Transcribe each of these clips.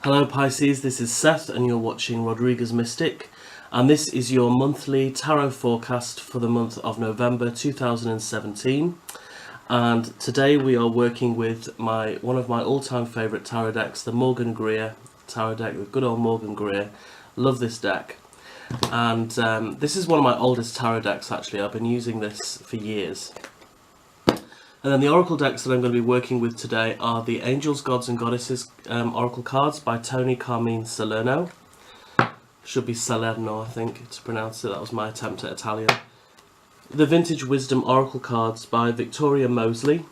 Hello Pisces, this is Seth and you're watching Rodriguez Mystic, and this is your monthly tarot forecast for the month of November 2017. And today we are working with one of my all-time favourite tarot decks, the Morgan-GREER tarot deck, the good old Morgan-GREER. Love this deck. And this is one of my oldest tarot decks actually. I've been using this for years. And then the oracle decks that I'm going to be working with today are the Angels, Gods and Goddesses oracle cards by Toni, Carmine, Salerno. Should be Salerno, I think, to pronounce it. That was my attempt at Italian. The Vintage Wisdom oracle cards by Victoria Moseley.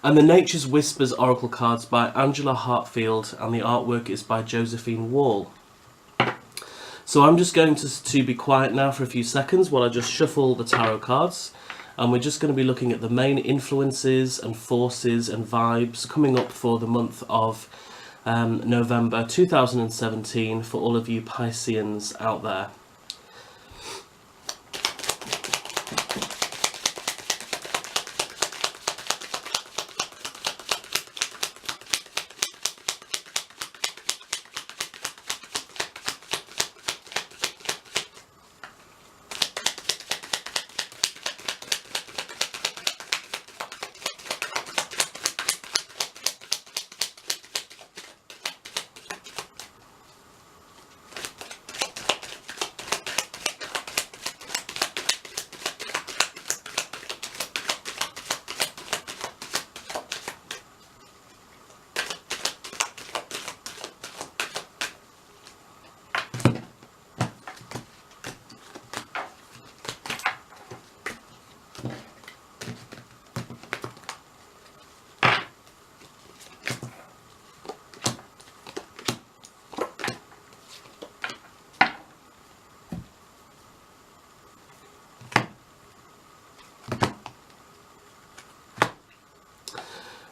And the Nature's Whispers oracle cards by Angela Hartfield, and the artwork is by Josephine. So I'm just going to be quiet now for a few seconds while I just shuffle the tarot cards. And we're just going to be looking at the main influences and forces and vibes coming up for the month of November 2017 for all of you Pisceans out there.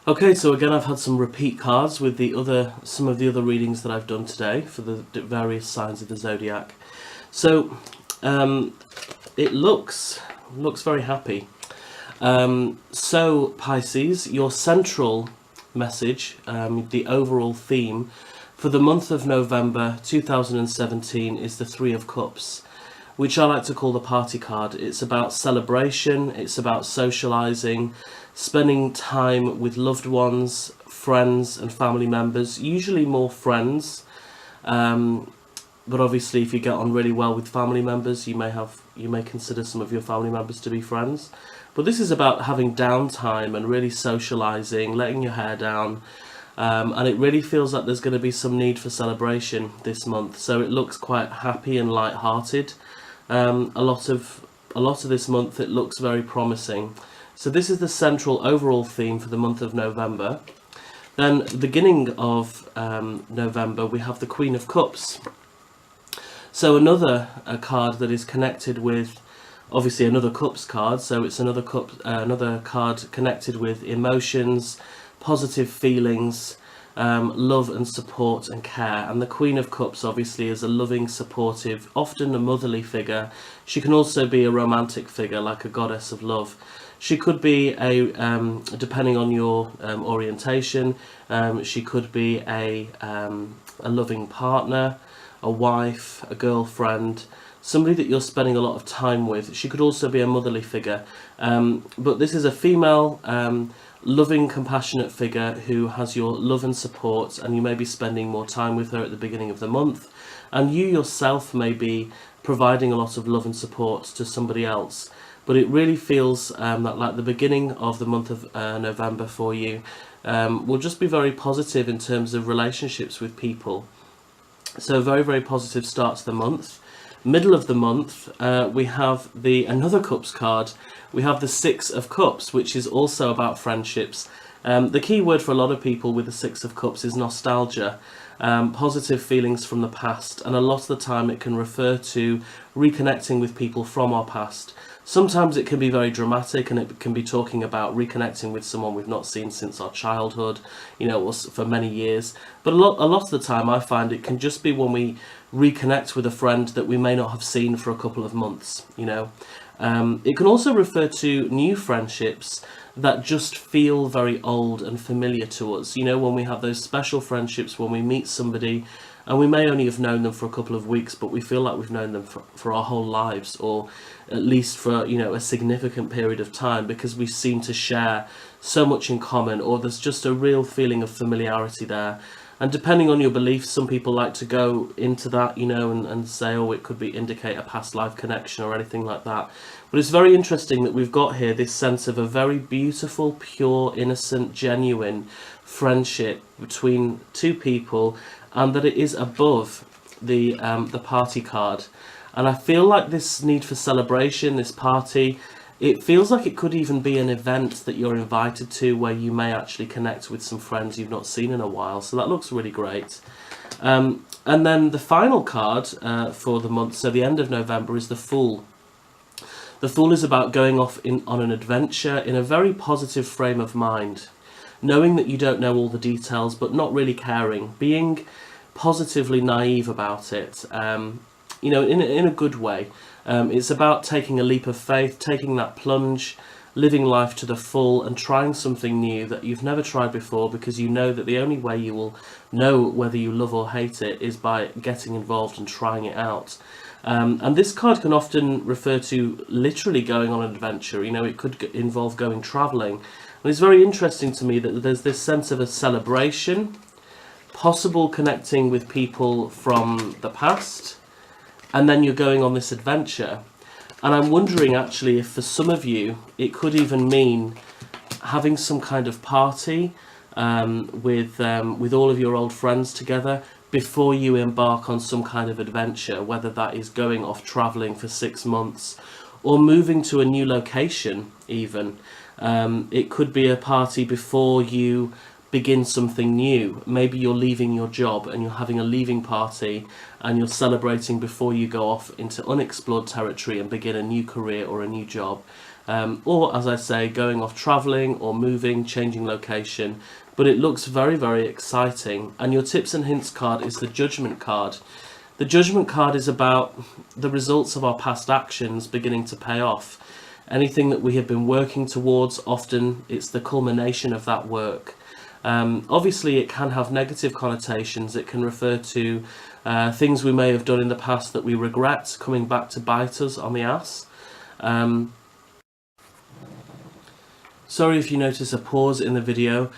Okay, so again I've had some repeat cards with some of the other readings that I've done today for the various signs of the zodiac. So it looks very happy. So Pisces, your central message, the overall theme for the month of November 2017 is the Three of Cups, which I like to call the party card. It's about celebration, it's about socialising, spending time with loved ones, friends and family members, usually more friends, but obviously if you get on really well with family members, you may consider some of your family members to be friends. But this is about having downtime and really socialising, letting your hair down, and it really feels like there's going to be some need for celebration this month. So it looks quite happy and light-hearted. A lot of this month it looks very promising. So this is the central overall theme for the month of November. Then at the beginning of November we have the Queen of Cups. So another card that is connected with, obviously another Cups card, so it's another card connected with emotions, positive feelings, love and support and care. And the Queen of Cups obviously is a loving, supportive, often a motherly figure. She can also be a romantic figure, like a goddess of love. She could be depending on your orientation, she could be a loving partner, a wife, a girlfriend, somebody that you're spending a lot of time with. She could also be a motherly figure, but this is a female, loving, compassionate figure who has your love and support, and you may be spending more time with her at the beginning of the month, and you yourself may be providing a lot of love and support to somebody else. But it really feels that like the beginning of the month of November for you will just be very positive in terms of relationships with people. So very, very positive start to the month. Middle of the month we have another Cups card. We have the Six of Cups, which is also about friendships. The key word for a lot of people with the Six of Cups is nostalgia. Positive feelings from the past, and a lot of the time it can refer to reconnecting with people from our past. Sometimes it can be very dramatic, and it can be talking about reconnecting with someone we've not seen since our childhood, you know, for many years. But a lot of the time I find it can just be when we reconnect with a friend that we may not have seen for a couple of months, you know. It can also refer to new friendships that just feel very old and familiar to us. You know, when we have those special friendships, when we meet somebody and we may only have known them for a couple of weeks, but we feel like we've known them for our whole lives, or at least for, you know, a significant period of time, because we seem to share so much in common, or there's just a real feeling of familiarity there. And depending on your beliefs, some people like to go into that, you know, and say, oh, it could indicate a past life connection or anything like that. But it's very interesting that we've got here this sense of a very beautiful, pure, innocent, genuine friendship between two people, and that it is above the party card. And I feel like this need for celebration, this party, it feels like it could even be an event that you're invited to, where you may actually connect with some friends you've not seen in a while. So that looks really great. And then the final card for the month, so the end of November, is the Fool. The Fool is about going off on an adventure in a very positive frame of mind, knowing that you don't know all the details, but not really caring, being positively naive about it, you know, in a good way. It's about taking a leap of faith, taking that plunge, living life to the full, and trying something new that you've never tried before, because you know that the only way you will know whether you love or hate it is by getting involved and trying it out. And this card can often refer to literally going on an adventure. You know, it could involve going travelling. And it's very interesting to me that there's this sense of a celebration, possible connecting with people from the past, and then you're going on this adventure. And I'm wondering actually if for some of you it could even mean having some kind of party with all of your old friends together before you embark on some kind of adventure, whether that is going off travelling for 6 months or moving to a new location even. It could be a party before you begin something new. Maybe you're leaving your job and you're having a leaving party, and you're celebrating before you go off into unexplored territory and begin a new career or a new job. Or, as I say, going off travelling or moving, changing location. But it looks very, very exciting. And your tips and hints card is the Judgment card. The Judgment card is about the results of our past actions beginning to pay off. Anything that we have been working towards, often it's the culmination of that work. Obviously it can have negative connotations. It can refer to things we may have done in the past that we regret coming back to bite us on the ass. Sorry if you notice a pause in the video.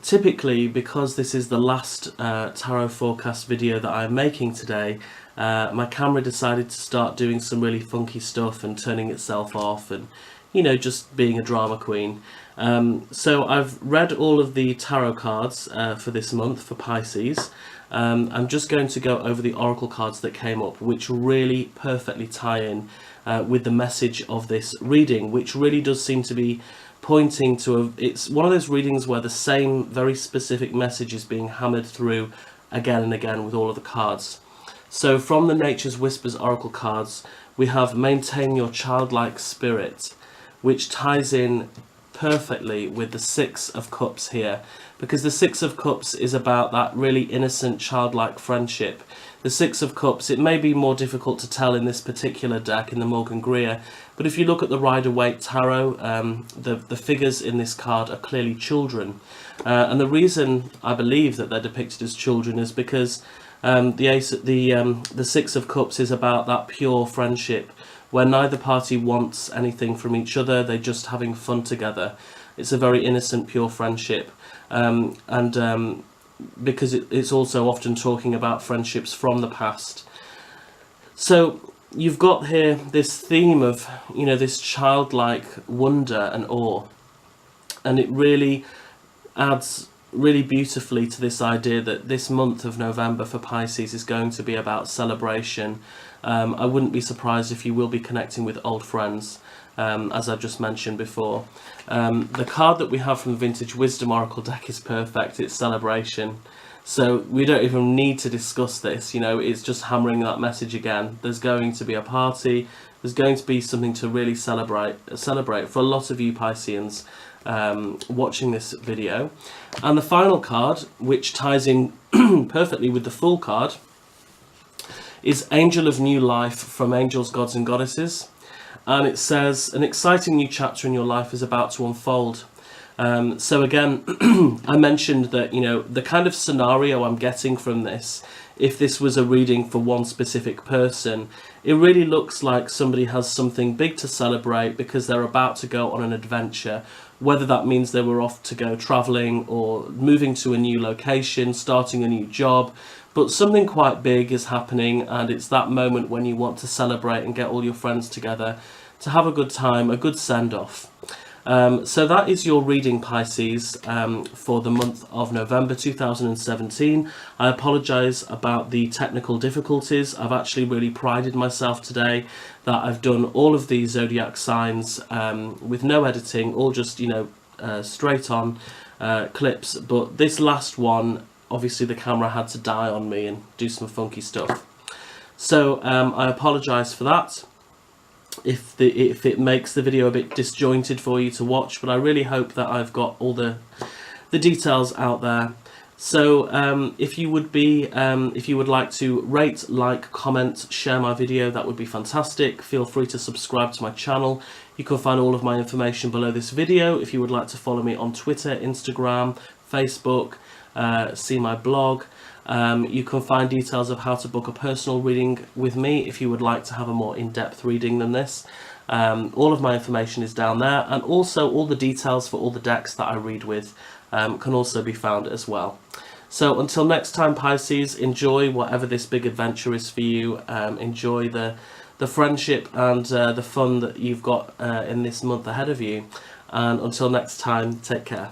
Typically, because this is the last tarot forecast video that I'm making today, my camera decided to start doing some really funky stuff and turning itself off, and, you know, just being a drama queen. So I've read all of the tarot cards for this month for Pisces. I'm just going to go over the oracle cards that came up, which really perfectly tie in with the message of this reading, which really does seem to be pointing to it's one of those readings where the same very specific message is being hammered through again and again with all of the cards. So from the Nature's Whispers oracle cards, we have Maintain Your Childlike Spirit, which ties in perfectly with the Six of Cups here, because the Six of Cups is about that really innocent, childlike friendship. The Six of Cups, it may be more difficult to tell in this particular deck, in the Morgan-GREER, but if you look at the Rider-Waite Tarot, the figures in this card are clearly children. And the reason I believe that they're depicted as children is because the Six of Cups is about that pure friendship, where neither party wants anything from each other, they're just having fun together. It's a very innocent, pure friendship. Because it's also often talking about friendships from the past. So you've got here this theme of, you know, this childlike wonder and awe, and it really adds really beautifully to this idea that this month of November for Pisces is going to be about celebration. I wouldn't be surprised if you will be connecting with old friends, as I've just mentioned before. The card that we have from the Vintage Wisdom Oracle deck is perfect. It's celebration. So we don't even need to discuss this, you know, it's just hammering that message again. There's going to be a party, there's going to be something to really celebrate for a lot of you Pisceans watching this video. And the final card, which ties in perfectly with the Fool card, is Angel of New Life from Angels, Gods and Goddesses. and it says, an exciting new chapter in your life is about to unfold. So again, I mentioned that, you know, the kind of scenario I'm getting from this, if this was a reading for one specific person, it really looks like somebody has something big to celebrate because they're about to go on an adventure, whether that means they were off to go travelling or moving to a new location, starting a new job, but something quite big is happening, and it's that moment when you want to celebrate and get all your friends together to have a good time, a good send-off. So that is your reading, Pisces, for the month of November 2017. I apologise about the technical difficulties. I've actually really prided myself today that I've done all of these zodiac signs with no editing, all just, you know, straight on clips. But this last one, obviously the camera had to die on me and do some funky stuff. So I apologise for that. If it makes the video a bit disjointed for you to watch, but I really hope that I've got all the details out there. So if you would like to rate, like, comment, share my video, that would be fantastic. Feel free to subscribe to my channel. You can find all of my information below this video. If you would like to follow me on Twitter, Instagram, Facebook, see my blog. You can find details of how to book a personal reading with me if you would like to have a more in-depth reading than this. All of my information is down there, and also all the details for all the decks that I read with can also be found as well. So until next time, Pisces, enjoy whatever this big adventure is for you. Enjoy the friendship and the fun that you've got in this month ahead of you. And until next time, take care.